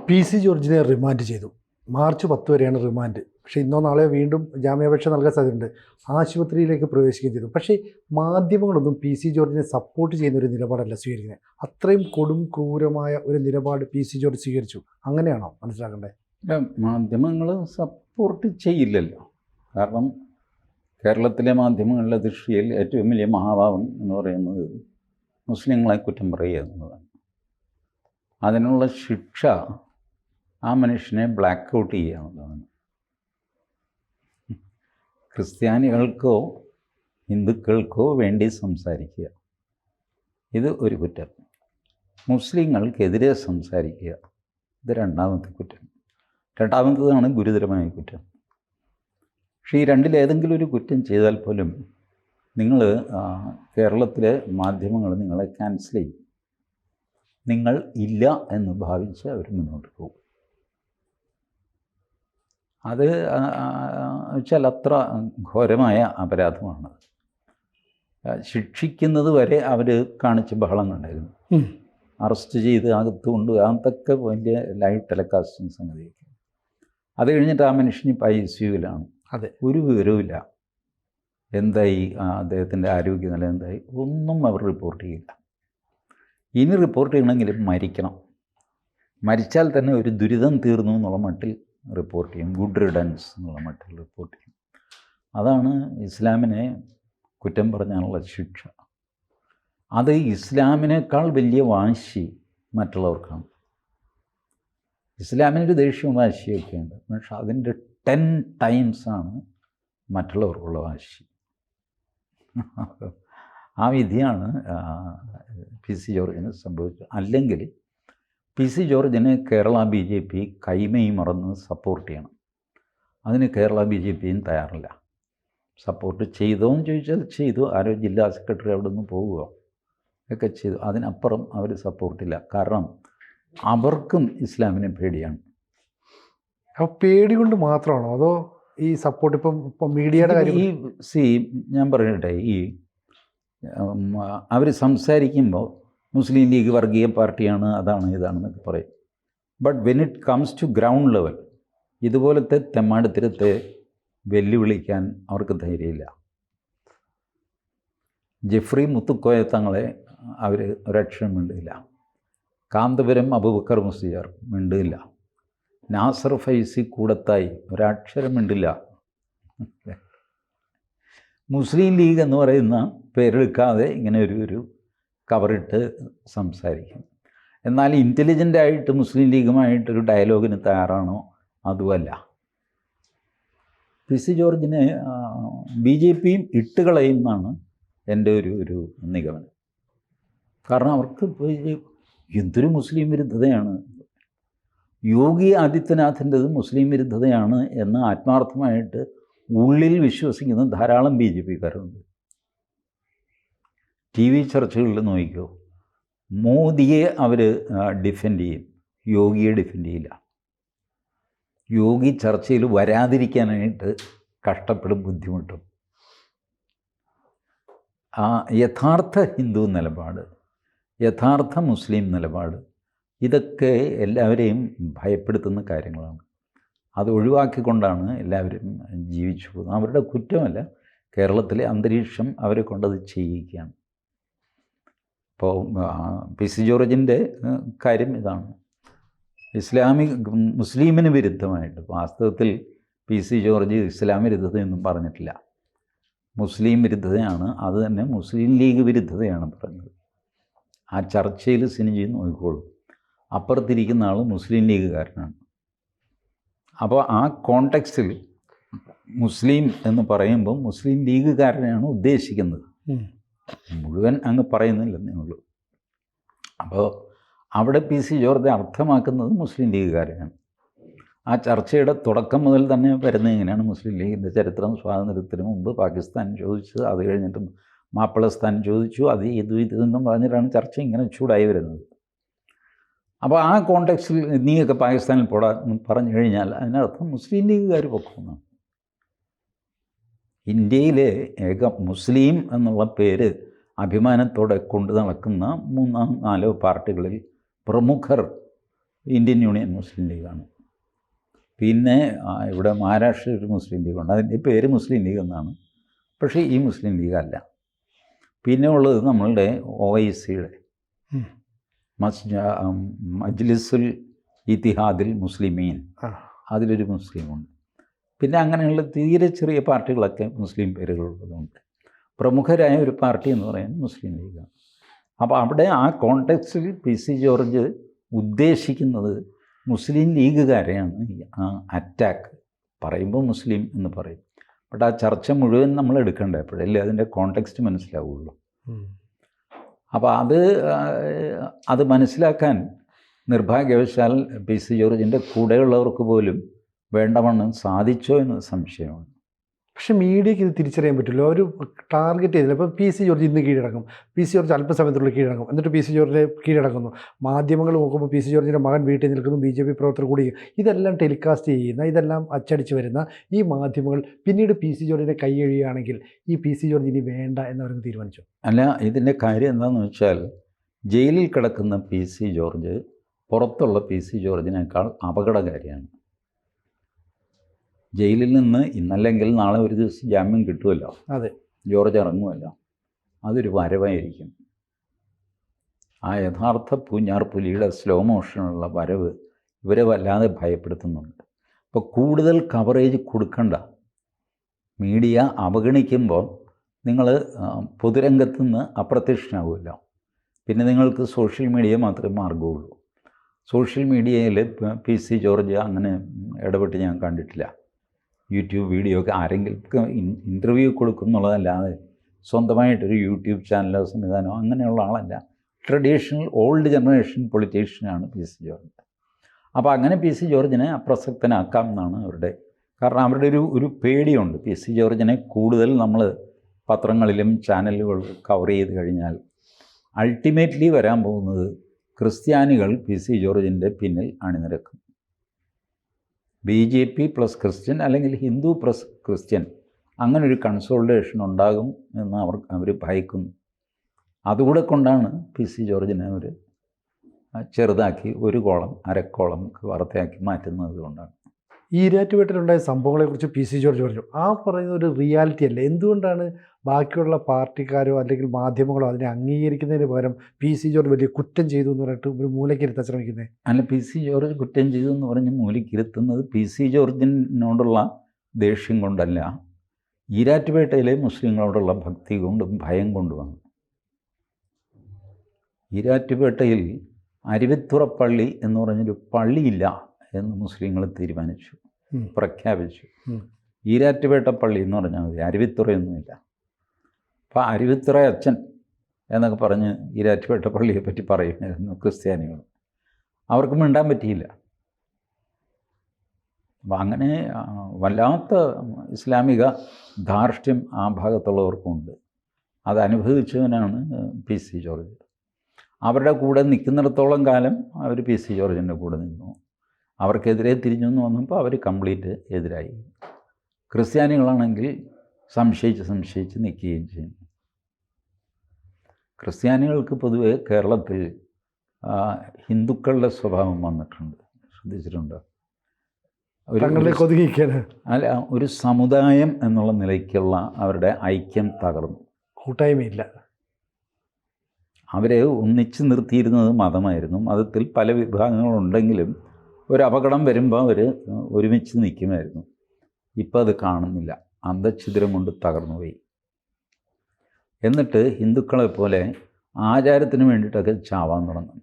PC ജോർജിനെ remand ചെയ്തു. March 10 വരെയാണ് റിമാൻഡ്. പക്ഷേ ഇന്നോ നാളെയോ വീണ്ടും ജാമ്യാപേക്ഷ നൽകാൻ സാധ്യതയുണ്ട്. ആശുപത്രിയിലേക്ക് പ്രവേശിക്കുകയും ചെയ്തു. പക്ഷേ മാധ്യമങ്ങളൊന്നും PC ജോർജിനെ സപ്പോർട്ട് ചെയ്യുന്ന ഒരു നിലപാടല്ല സ്വീകരിക്കുന്നത്. അത്രയും കൊടും ക്രൂരമായ ഒരു നിലപാട് PC ജോർജ് സ്വീകരിച്ചു. അങ്ങനെയാണോ മനസ്സിലാക്കേണ്ടത്? മാധ്യമങ്ങൾ സപ്പോർട്ട് ചെയ്യില്ലല്ലോ. കാരണം കേരളത്തിലെ മാധ്യമങ്ങളുടെ ദൃഷ്ടിയിൽ ഏറ്റവും വലിയ മഹാഭാവം എന്ന് പറയുന്നത് മുസ്ലിങ്ങളെ കുറ്റം പറയുക എന്നുള്ളതാണ്. അതിനുള്ള ശിക്ഷ ആ മനുഷ്യനെ ബ്ലാക്ക് ഔട്ട് ചെയ്യുക എന്നുള്ളതാണ്. ക്രിസ്ത്യാനികൾക്കോ ഹിന്ദുക്കൾക്കോ വേണ്ടി സംസാരിക്കുക, ഇത് ഒരു കുറ്റം. മുസ്ലിങ്ങൾക്കെതിരെ സംസാരിക്കുക, ഇത് രണ്ടാമത്തെ കുറ്റം. രണ്ടാമത്തതാണ് ഗുരുതരമായ കുറ്റം. പക്ഷേ ഈ രണ്ടിലേതെങ്കിലും ഒരു കുറ്റം ചെയ്താൽ പോലും നിങ്ങൾ കേരളത്തിലെ മാധ്യമങ്ങൾ നിങ്ങളെ ക്യാൻസൽ ചെയ്യും. നിങ്ങൾ ഇല്ല എന്ന് ഭാവിച്ച് അവർ മുന്നോട്ട് പോകും. അത് വെച്ചാൽ അത്ര ഘോരമായ അപരാധമാണ്. ശിക്ഷിക്കുന്നത് വരെ അവർ കാണിച്ച ബഹളം കണ്ടായിരുന്നു. അറസ്റ്റ് ചെയ്ത് അകത്ത് കൊണ്ടുപോയി, അതൊക്കെ വലിയ ലൈവ് ടെലികാസ്റ്റിംഗ് സംഗതിയൊക്കെ. അത് കഴിഞ്ഞിട്ട് ആ മനുഷ്യൻ ഇപ്പോൾ ICUവിലാണ്. അതെ, ഒരു വിവരവുമില്ല. എന്തായി അദ്ദേഹത്തിൻ്റെ ആരോഗ്യനില എന്തായി ഒന്നും അവർ റിപ്പോർട്ട് ചെയ്യില്ല. ഇനി റിപ്പോർട്ട് ചെയ്യണമെങ്കിൽ മരിക്കണം. മരിച്ചാൽ തന്നെ ഒരു ദുരിതം തീർന്നു എന്നുള്ള മട്ടിൽ റിപ്പോർട്ട് ചെയ്യും. ഗുഡ് റിഡൻസ് എന്നുള്ള മട്ടിൽ റിപ്പോർട്ട് ചെയ്യും. അതാണ് ഇസ്ലാമിനെ കുറ്റം പറഞ്ഞാലുള്ള ശിക്ഷ. അത് ഇസ്ലാമിനേക്കാൾ വലിയ വാശി മറ്റുള്ളവർക്കാണ്. ഇസ്ലാമിനൊരു ദേഷ്യവും വാശിയൊക്കെയുണ്ട്, പക്ഷെ അതിൻ്റെ 10 ടൈംസാണ് മറ്റുള്ളവർക്കുള്ള വാശി. ആ വിധിയാണ് PC ജോർജിന് സംഭവിച്ചത്. അല്ലെങ്കിൽ PC ജോർജിനെ കേരള BJP കൈമയും മറന്ന് സപ്പോർട്ട് ചെയ്യണം. അതിന് കേരള BJPയും തയ്യാറില്ല. സപ്പോർട്ട് ചെയ്തോ എന്ന് ചോദിച്ചാൽ ചെയ്തു. ആരോ ജില്ലാ സെക്രട്ടറി അവിടെ നിന്ന് പോവുകയോ ഒക്കെ ചെയ്തു. അതിനപ്പുറം അവർ സപ്പോർട്ടില്ല. കാരണം അവർക്കും ഇസ്ലാമിനെ പേടിയാണ്. അപ്പോൾ പേടി കൊണ്ട് മാത്രമാണോ അതോ ഈ സപ്പോർട്ട് ഇപ്പം മീഡിയയുടെ കാര്യം? ഞാൻ പറയട്ടെ, അവർ സംസാരിക്കുമ്പോൾ മുസ്ലിം ലീഗ് വർഗീയ പാർട്ടിയാണ്, അതാണ് ഇതാണെന്നൊക്കെ പറയും. But when it comes to ground level ഇതുപോലത്തെ തെമ്മാടിത്തരത്തെ വെല്ലുവിളിക്കാൻ അവർക്ക് ധൈര്യമില്ല. ജെഫ്രി മുത്തുക്കോയ തങ്ങളെ അവർ ഒരക്ഷരം മിണ്ടില്ല. കാന്തപുരം അബൂബക്കർ മുസ്ലിയാർ മിണ്ടില്ല. നാസർ ഫൈസി കൂടത്തായി ഒരക്ഷരം മിണ്ടില്ല. മുസ്ലിം ലീഗ് എന്ന് പറയുന്ന പേരെടുക്കാതെ ഇങ്ങനെ ഒരു കവറിട്ട് സംസാരിക്കും. എന്നാൽ ഇൻ്റലിജൻ്റായിട്ട് മുസ്ലിം ലീഗുമായിട്ടൊരു ഡയലോഗിന് തയ്യാറാണോ? അതുമല്ല. PC ജോർജിനെ BJPയും ഇട്ടുകളയും എന്നാണ് എൻ്റെ ഒരു നിഗമനം. കാരണം അവർക്ക് എന്തൊരു മുസ്ലിം വിരുദ്ധതയാണ്. യോഗി ആദിത്യനാഥിൻ്റെത് മുസ്ലിം വിരുദ്ധതയാണ് എന്ന് ആത്മാർത്ഥമായിട്ട് ഉള്ളിൽ വിശ്വസിക്കുന്ന ധാരാളം BJPക്കാരുണ്ട്. TV ചർച്ചകളിൽ നോക്കിക്കോ, മോദിയെ അവർ ഡിഫെൻഡ് ചെയ്യും, യോഗിയെ ഡിഫെൻഡ് ചെയ്യില്ല. യോഗി ചർച്ചയിൽ വരാതിരിക്കാനായിട്ട് കഷ്ടപ്പെടും, ബുദ്ധിമുട്ടും. യഥാർത്ഥ ഹിന്ദു നിലപാട്, യഥാർത്ഥ മുസ്ലിം നിലപാട്, ഇതൊക്കെ എല്ലാവരെയും ഭയപ്പെടുത്തുന്ന കാര്യങ്ങളാണ്. അത് ഒഴിവാക്കിക്കൊണ്ടാണ് എല്ലാവരും ജീവിച്ചു പോകുന്നത്. അവരുടെ കുറ്റമല്ല, കേരളത്തിലെ അന്തരീക്ഷം അവരെ കൊണ്ടത് ചെയ്യിക്കുകയാണ്. ഇപ്പോൾ PC ജോർജിൻ്റെ കാര്യം ഇതാണ്. മുസ്ലിമിന് വിരുദ്ധമായിട്ട് വാസ്തവത്തിൽ PC ജോർജ് ഇസ്ലാം വിരുദ്ധതയൊന്നും പറഞ്ഞിട്ടില്ല. മുസ്ലിം വിരുദ്ധതയാണ്. അത് തന്നെ മുസ്ലിം ലീഗ് വിരുദ്ധതയാണ് പറഞ്ഞത്. ആ ചർച്ചയിൽ സിനിജി നോക്കിക്കോളൂ. അപ്പുറത്തിരിക്കുന്ന ആൾ മുസ്ലിം ലീഗുകാരനാണ്. അപ്പോൾ ആ കോണ്ടെക്സ്റ്റിൽ മുസ്ലിം എന്ന് പറയുമ്പോൾ മുസ്ലിം ലീഗുകാരനെയാണ് ഉദ്ദേശിക്കുന്നത്. മുഴുവൻ അങ്ങ് പറയുന്നില്ലെന്നേ ഉള്ളൂ. അപ്പോൾ അവിടെ PC ജോർജ് അർത്ഥമാക്കുന്നത് മുസ്ലിം ലീഗുകാരനാണ്. ആ ചർച്ചയുടെ തുടക്കം മുതൽ തന്നെ വരുന്നത് എങ്ങനെയാണ്? മുസ്ലിം ലീഗിൻ്റെ ചരിത്രം, സ്വാതന്ത്ര്യത്തിന് മുമ്പ് പാകിസ്ഥാൻ ചോദിച്ചത്, അത് കഴിഞ്ഞിട്ട് മാപ്പിളസ്ഥാൻ ചോദിച്ചു, അത് ഇതെന്നും പറഞ്ഞിട്ടാണ് ചർച്ച ഇങ്ങനെ ചൂടായി വരുന്നത്. അപ്പോൾ ആ കോണ്ടെക്സ്റ്റിൽ നീയൊക്കെ പാകിസ്ഥാനിൽ പോടാ എന്ന് പറഞ്ഞു കഴിഞ്ഞാൽ അതിനർത്ഥം മുസ്ലിം ലീഗുകാർ പൊക്കുമെന്നാണ്. ഇന്ത്യയിലെ ഏക മുസ്ലിം എന്നുള്ള പേര് അഭിമാനത്തോടെ കൊണ്ടു നടക്കുന്ന 3-4 പാർട്ടികളിൽ പ്രമുഖർ ഇന്ത്യൻ യൂണിയൻ മുസ്ലിം ലീഗാണ്. പിന്നെ ഇവിടെ മഹാരാഷ്ട്രയിൽ ഒരു മുസ്ലിം ലീഗുണ്ട്, അതിൻ്റെ പേര് മുസ്ലിം ലീഗ് എന്നാണ്, പക്ഷേ ഈ മുസ്ലിം ലീഗല്ല. പിന്നെ ഉള്ളത് നമ്മളുടെ OICയുടെ മജ്ലിസുൽ ഇത്തിഹാദിൽ മുസ്ലിമീൻ, അതിലൊരു മുസ്ലിമുണ്ട്. പിന്നെ അങ്ങനെയുള്ള തീരെ ചെറിയ പാർട്ടികളൊക്കെ മുസ്ലിം പേരുകളുള്ളതുണ്ട്. പ്രമുഖരായ ഒരു പാർട്ടി എന്ന് പറയുന്നത് മുസ്ലിം ലീഗാണ്. അപ്പോൾ അവിടെ ആ കോണ്ടെക്സ്റ്റിൽ PC ജോർജ് ഉദ്ദേശിക്കുന്നത് മുസ്ലിം ലീഗുകാരെയാണ്. ആ അറ്റാക്ക് പറയുമ്പോൾ മുസ്ലിം എന്ന് പറയും, ബട്ട് ആ ചർച്ച മുഴുവൻ നമ്മൾ എടുക്കേണ്ട എപ്പോഴല്ലേ അതിൻ്റെ കോണ്ടെക്സ്റ്റ് മനസ്സിലാവുള്ളൂ. അപ്പോൾ അത് മനസ്സിലാക്കാൻ നിർഭാഗ്യവശാൽ PC ജോർജിൻ്റെ കൂടെയുള്ളവർക്ക് പോലും വേണ്ടവണ്ണം സാധിച്ചോ എന്ന് സംശയമാണ്. പക്ഷേ മീഡിയയ്ക്ക് ഇത് തിരിച്ചറിയാൻ പറ്റില്ല. ഒരു ടാർഗറ്റ് ചെയ്തില്ല. ഇപ്പോൾ PC ജോർജ് ഇന്ന് കീഴടങ്ങും, PC ജോർജ് അല്പസമയത്തുള്ളിൽ കീഴടങ്ങും, എന്നിട്ട് PC ജോർജിനെ കീഴടക്കുന്നു. മാധ്യമങ്ങൾ നോക്കുമ്പോൾ PC ജോർജിൻ്റെ മകൻ വീട്ടിൽ നിൽക്കുന്നു, BJP പ്രവർത്തകർ കൂടി. ഇതെല്ലാം ടെലികാസ്റ്റ് ചെയ്യുന്ന, ഇതെല്ലാം അച്ചടിച്ച് വരുന്ന ഈ മാധ്യമങ്ങൾ പിന്നീട് PC ജോർജിനെ കൈയഴിയുകയാണെങ്കിൽ ഈ PC ജോർജ് ഇനി വേണ്ട എന്നവർക്ക് തീരുമാനിച്ചു. അല്ല, ഇതിൻ്റെ കാര്യം എന്താണെന്ന് വെച്ചാൽ ജയിലിൽ കിടക്കുന്ന PC ജോർജ് പുറത്തുള്ള PC ജോർജിനേക്കാൾ അപകടകാരിയാണ്. ജയിലിൽ നിന്ന് ഇന്നല്ലെങ്കിൽ നാളെ ഒരു ദിവസം ജാമ്യം കിട്ടുമല്ലോ, അതെ, ജോർജ് ഇറങ്ങുമല്ലോ, അതൊരു വരവായിരിക്കും. ആ യഥാർത്ഥ പൂഞ്ഞാർ പുലിയുടെ സ്ലോ മോഷനുള്ള വരവ് ഇവരെ വല്ലാതെ ഭയപ്പെടുത്തുന്നുണ്ട്. അപ്പോൾ കൂടുതൽ കവറേജ് കൊടുക്കണ്ട. മീഡിയ അവഗണിക്കുമ്പോൾ നിങ്ങൾ പൊതുരംഗത്ത് നിന്ന് അപ്രത്യക്ഷനാവുമല്ലോ. പിന്നെ നിങ്ങൾക്ക് സോഷ്യൽ മീഡിയ മാത്രമേ മാർഗമുള്ളൂ. സോഷ്യൽ മീഡിയയിൽ PC ജോർജ് അങ്ങനെ ഇടപെട്ട് ഞാൻ കണ്ടിട്ടില്ല. യൂട്യൂബ് വീഡിയോ ഒക്കെ ആരെങ്കിലും ഇൻ്റർവ്യൂ കൊടുക്കും എന്നുള്ളതല്ലാതെ സ്വന്തമായിട്ടൊരു യൂട്യൂബ് ചാനലോ സംവിധാനമോ അങ്ങനെയുള്ള ആളല്ല. ട്രഡീഷണൽ ഓൾഡ് ജനറേഷൻ പൊളിറ്റീഷ്യനാണ് PC ജോർജ്. അപ്പോൾ അങ്ങനെ PC ജോർജിനെ അപ്രസക്തനാക്കാം എന്നാണ് കാരണം അവരുടെ ഒരു പേടിയുണ്ട്. PC ജോർജിനെ കൂടുതൽ നമ്മൾ പത്രങ്ങളിലും ചാനലുകളിലും കവർ ചെയ്ത് കഴിഞ്ഞാൽ അൾട്ടിമേറ്റ്ലി വരാൻ പോകുന്നത് ക്രിസ്ത്യാനികൾ PC ജോർജിൻ്റെ പിന്നിൽ അണിനിരക്കും. BJP പ്ലസ് ക്രിസ്ത്യൻ അല്ലെങ്കിൽ ഹിന്ദു പ്ലസ് ക്രിസ്ത്യൻ, അങ്ങനൊരു കൺസോൾട്ടേഷൻ ഉണ്ടാകും എന്ന് അവർ ഭയക്കുന്നു. അതുകൂടെ കൊണ്ടാണ് PC ജോർജിനെ അവർ ചെറുതാക്കി ഒരു കോളം അരക്കോളം വാർത്തയാക്കി മാറ്റുന്നത് കൊണ്ടാണ്. ഈരാറ്റുപേട്ടയിലുണ്ടായ സംഭവങ്ങളെക്കുറിച്ച് PC ജോർജ് പറഞ്ഞു, ആ പറയുന്ന ഒരു റിയാലിറ്റി അല്ല. എന്തുകൊണ്ടാണ് ബാക്കിയുള്ള പാർട്ടിക്കാരോ അല്ലെങ്കിൽ മാധ്യമങ്ങളോ അതിനെ അംഗീകരിക്കുന്നതിന് പകരം PC ജോർജ് വലിയ കുറ്റം ചെയ്തു എന്ന് പറഞ്ഞിട്ട് ഒരു മൂലയ്ക്കിരുത്താൻ ശ്രമിക്കുന്നത്? അല്ല, PC ജോർജ് കുറ്റം ചെയ്തു എന്ന് പറഞ്ഞ് മൂലയ്ക്കിരുത്തുന്നത് PC ജോർജിനോടുള്ള ദേഷ്യം കൊണ്ടല്ല, ഈരാറ്റുപേട്ടയിലെ മുസ്ലിങ്ങളോടുള്ള ഭക്തി കൊണ്ടും ഭയം കൊണ്ടുമാണ്. ഈരാറ്റുപേട്ടയിൽ അരുവിത്തുറ പള്ളി എന്ന് പറഞ്ഞൊരു പള്ളിയില്ല എന്ന് മുസ്ലിങ്ങൾ തീരുമാനിച്ചു, പ്രഖ്യാപിച്ചു. ഈരാറ്റുപേട്ട പള്ളി എന്ന് പറഞ്ഞാൽ മതി, അരുവിത്തുറയൊന്നുമില്ല. അപ്പോൾ അരുവിത്തുറ അച്ഛൻ എന്നൊക്കെ പറഞ്ഞ് ഈരാറ്റുപേട്ട പള്ളിയെ പറ്റി പറയുമായിരുന്നു ക്രിസ്ത്യാനികൾ. അവർക്ക് മിണ്ടാൻ പറ്റിയില്ല. അപ്പം അങ്ങനെ വല്ലാത്ത ഇസ്ലാമിക ധാർഷ്ട്യം ആ ഭാഗത്തുള്ളവർക്കുണ്ട്. അത് അനുഭവിച്ചവനാണ് PC ജോർജ്. അവരുടെ കൂടെ നിൽക്കുന്നിടത്തോളം കാലം അവർ PC ജോർജിൻ്റെ കൂടെ നിന്നു. അവർക്കെതിരെ തിരിഞ്ഞു എന്ന് വന്നപ്പോൾ അവർ കംപ്ലീറ്റ് എതിരായി. ക്രിസ്ത്യാനികളാണെങ്കിൽ സംശയിച്ച് നിൽക്കുകയും ചെയ്യുന്നു. ക്രിസ്ത്യാനികൾക്ക് പൊതുവെ കേരളത്തിൽ ഹിന്ദുക്കളുടെ സ്വഭാവം വന്നിട്ടുണ്ട്, ശ്രദ്ധിച്ചിട്ടുണ്ടോ? അല്ല, ഒരു സമുദായം എന്നുള്ള നിലയ്ക്കുള്ള അവരുടെ ഐക്യം തകർന്നു. കൂട്ടായ്മയില്ല. അവരെ ഒന്നിച്ച് നിർത്തിയിരുന്നത് മതമായിരുന്നു. മതത്തിൽ പല വിഭാഗങ്ങളുണ്ടെങ്കിലും ഒരു അപകടം വരുമ്പോൾ അവർ ഒരുമിച്ച് നിൽക്കുമായിരുന്നു. ഇപ്പോൾ അത് കാണുന്നില്ല, അന്തഛിദ്രം കൊണ്ട് തകർന്നുപോയി. എന്നിട്ട് ഹിന്ദുക്കളെപ്പോലെ ആചാരത്തിന് വേണ്ടിയിട്ടൊക്കെ ചാവാൻ തുടങ്ങും.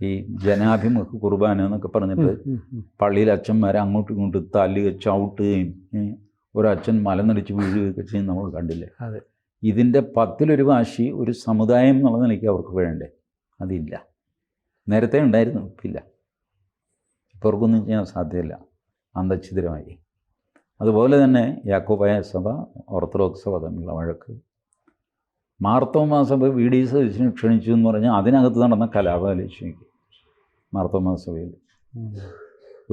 ഈ ജനാഭിമുഖ കുർബാന എന്നൊക്കെ പറഞ്ഞിട്ട് പള്ളിയിൽ അച്ഛന്മാരെ അങ്ങോട്ടും ഇങ്ങോട്ടും തല്ലുക, ചവിട്ടുകയും ഒരച്ഛൻ മലനടിച്ച് വീഴുകയൊക്കെ ചെയ്യും നമ്മൾ കണ്ടില്ലേ. ഇതിൻ്റെ 10-1 വാശി ഒരു സമുദായം എന്നുള്ള നിലയ്ക്ക് അവർക്ക് വേണ്ടേ? അതില്ല. നേരത്തെ ഉണ്ടായിരുന്നു, ഇപ്പില്ല. ഇപ്പോൾ അവർക്കൊന്നും ചെയ്യാൻ സാധ്യമല്ല, അന്തഛിദ്രമായി. അതുപോലെ തന്നെ യാക്കോബായ സഭ, ഓർത്തഡോക്സ് സഭ തമ്മിലുള്ള വഴക്ക്, മാർത്തോമാ സഭ VD സതീശനെ ക്ഷണിച്ചു എന്ന് പറഞ്ഞാൽ അതിനകത്ത് നടന്ന കലാപാലോചിക്കും. മാർത്തോമാ സഭയിൽ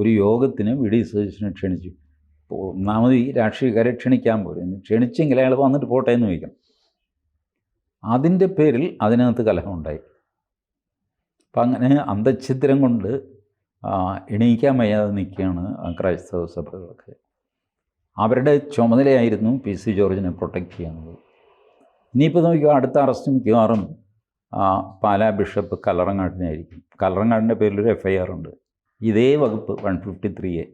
ഒരു യോഗത്തിന് VD സതീശനെ ക്ഷണിച്ചു. ഒന്നാമത് ഈ രാഷ്ട്രീയക്കാരെ ക്ഷണിക്കാൻ പോലും, ക്ഷണിച്ചെങ്കിൽ അയാൾ വന്നിട്ട് പോട്ടെ എന്ന് ചോദിക്കണം. അതിൻ്റെ പേരിൽ അതിനകത്ത് കലഹമുണ്ടായി. അപ്പം അങ്ങനെ അന്തഛിദ്രം കൊണ്ട് എണീക്കാൻ വയ്യാതെ നിൽക്കുകയാണ് ക്രൈസ്തവ സഭകളൊക്കെ. അവരുടെ ചുമതലയായിരുന്നു PC ജോർജിനെ പ്രൊട്ടക്റ്റ് ചെയ്യുന്നത്. ഇനിയിപ്പോൾ നോക്കിയോ, അടുത്ത അറസ്റ്റ് മിക്കവാറും പാലാ ബിഷപ്പ് കല്ലറങ്ങാടിനായിരിക്കും. കല്ലറങ്ങാടിൻ്റെ പേരിലൊരു FIR ഉണ്ട്. ഇതേ വകുപ്പ് 153A,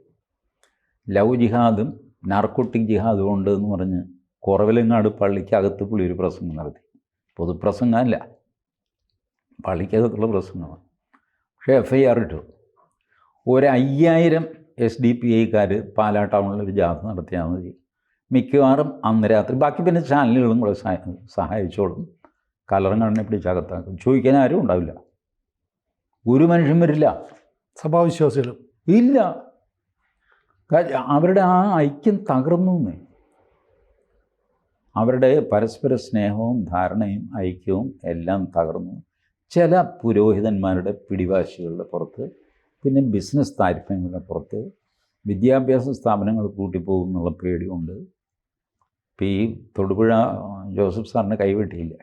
ലവ് ജിഹാദും നാർക്കോട്ടിക് ജിഹാദും ഉണ്ട് എന്ന് പറഞ്ഞ് കുറവിലങ്ങാട് പള്ളിക്കകത്ത് പുള്ളി ഒരു പ്രസംഗം നടത്തി. പൊതുപ്രസംഗമല്ല, പള്ളിക്കകത്തുള്ള പ്രസംഗമാണ്. പക്ഷേ FIR ഇട്ടു. 5000 SDPIക്കാർ പാലാ ടൗണിലൊരു ജാഥ നടത്തിയാൽ മതി. മിക്കവാറും അന്ന് രാത്രി, ബാക്കി പിന്നെ ചാനലുകളും കൂടെ സഹായിച്ചോളും, കല്ലറങ്ങാടിനെ പിടിച്ചകത്താക്കും. ചോദിക്കാൻ ആരും ഉണ്ടാവില്ല, ഒരു മനുഷ്യൻ വരില്ല, സഭാവിശ്വാസികളും ഇല്ല. അവരുടെ ആ ഐക്യം തകർന്നു. അവരുടെ പരസ്പര സ്നേഹവും ധാരണയും ഐക്യവും എല്ലാം തകർന്നു. ചില പുരോഹിതന്മാരുടെ പിടിവാശികളുടെ പുറത്ത്, പിന്നെ ബിസിനസ് താല്പര്യങ്ങളുടെ പുറത്ത്, വിദ്യാഭ്യാസ സ്ഥാപനങ്ങൾ പൂട്ടിപ്പോകും എന്നുള്ള പേടിയുണ്ട്. ഇപ്പോൾ ഈ തൊടുപുഴ ജോസഫ് സാറിനെ കൈവെട്ടിയില്ല,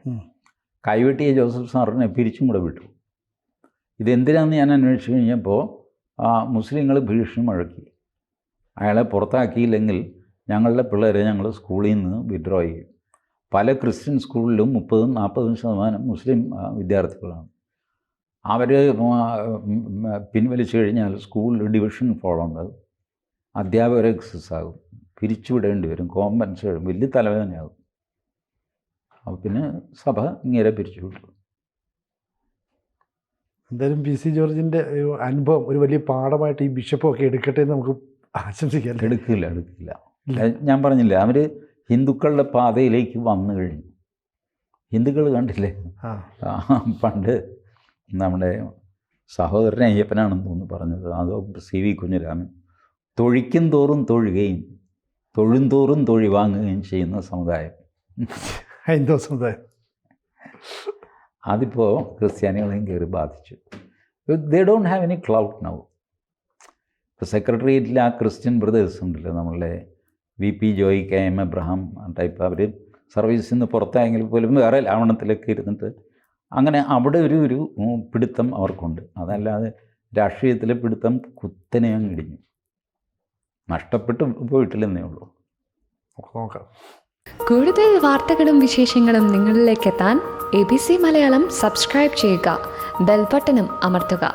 കൈവെട്ടിയ ജോസഫ് സാറിനെ പിരിച്ചും കൂടെ വിട്ടു. ഇതെന്തിനാണെന്ന് ഞാൻ അന്വേഷിച്ച് കഴിഞ്ഞപ്പോൾ മുസ്ലിങ്ങൾ ഭീഷണി മുഴക്കി, അയാളെ പുറത്താക്കിയില്ലെങ്കിൽ ഞങ്ങളുടെ പിള്ളേരെ ഞങ്ങൾ സ്കൂളിൽ നിന്ന് വിഡ്രോ ചെയ്യും. പല ക്രിസ്ത്യൻ സ്കൂളിലും 30-40% മുസ്ലിം വിദ്യാർത്ഥികളാണ്. അവർ പിൻവലിച്ചു കഴിഞ്ഞാൽ സ്കൂളിൽ ഡിവിഷൻ ഫോളോ ഉണ്ട്, അധ്യാപകരെ എക്സസ് ആകും, പിരിച്ചുവിടേണ്ടി വരും, കോമ്പൻസേഷൻ, വലിയ തലവേദനയാകും. അപ്പോൾ പിന്നെ സഭ ഇങ്ങനെ പിരിച്ചുവിട്ടു. എന്തായാലും PC ജോർജിൻ്റെ അനുഭവം ഒരു വലിയ പാഠമായിട്ട് ഈ ബിഷപ്പൊക്കെ എടുക്കട്ടെ എന്ന് നമുക്ക് ആശംസിക്കാം. എടുക്കില്ല. ഞാൻ പറഞ്ഞില്ലേ, അവർ ഹിന്ദുക്കളുടെ പാതയിലേക്ക് വന്നു കഴിഞ്ഞു. ഹിന്ദുക്കൾ കണ്ടില്ലേ, പണ്ട് നമ്മുടെ സഹോദരൻ അയ്യപ്പനാണെന്ന് തോന്നുന്നു പറഞ്ഞത്, അതോ CV കുഞ്ഞിരാമൻ, തൊഴിക്കും തോറും തൊഴുകയും തൊഴുന്തോറും തൊഴി വാങ്ങുകയും ചെയ്യുന്ന സമുദായം ഹൈന്ദവ സമുദായം. അതിപ്പോൾ ക്രിസ്ത്യാനികളെയും കയറി ബാധിച്ചു. They don't have any clout now. ഇപ്പോൾ സെക്രട്ടേറിയറ്റിൽ ആ ക്രിസ്ത്യൻ ബ്രദേഴ്സ് ഉണ്ടല്ലോ, നമ്മളുടെ VP Joy, KM Abraham type, അവർ സർവീസിൽ നിന്ന് പുറത്തായെങ്കിൽ പോലും വേറെ ലാവണത്തിലൊക്കെ ഇരുന്നിട്ട് അങ്ങനെ അവിടെ ഒരു പിടുത്തം അവർക്കുണ്ട്. അതല്ലാതെ രാഷ്ട്രീയത്തിലെ പിടുത്തം കുത്തനെ അങ്ങ് ഇടിഞ്ഞു, നഷ്ടപ്പെട്ടു പോയിട്ടില്ലെന്നേ ഉള്ളൂ. നോക്കാം. കൂടുതൽ വാർത്തകളും വിശേഷങ്ങളും നിങ്ങളിലേക്ക് എത്താൻ ABC മലയാളം സബ്സ്ക്രൈബ് ചെയ്യുക, ബെൽബട്ടനും അമർത്തുക.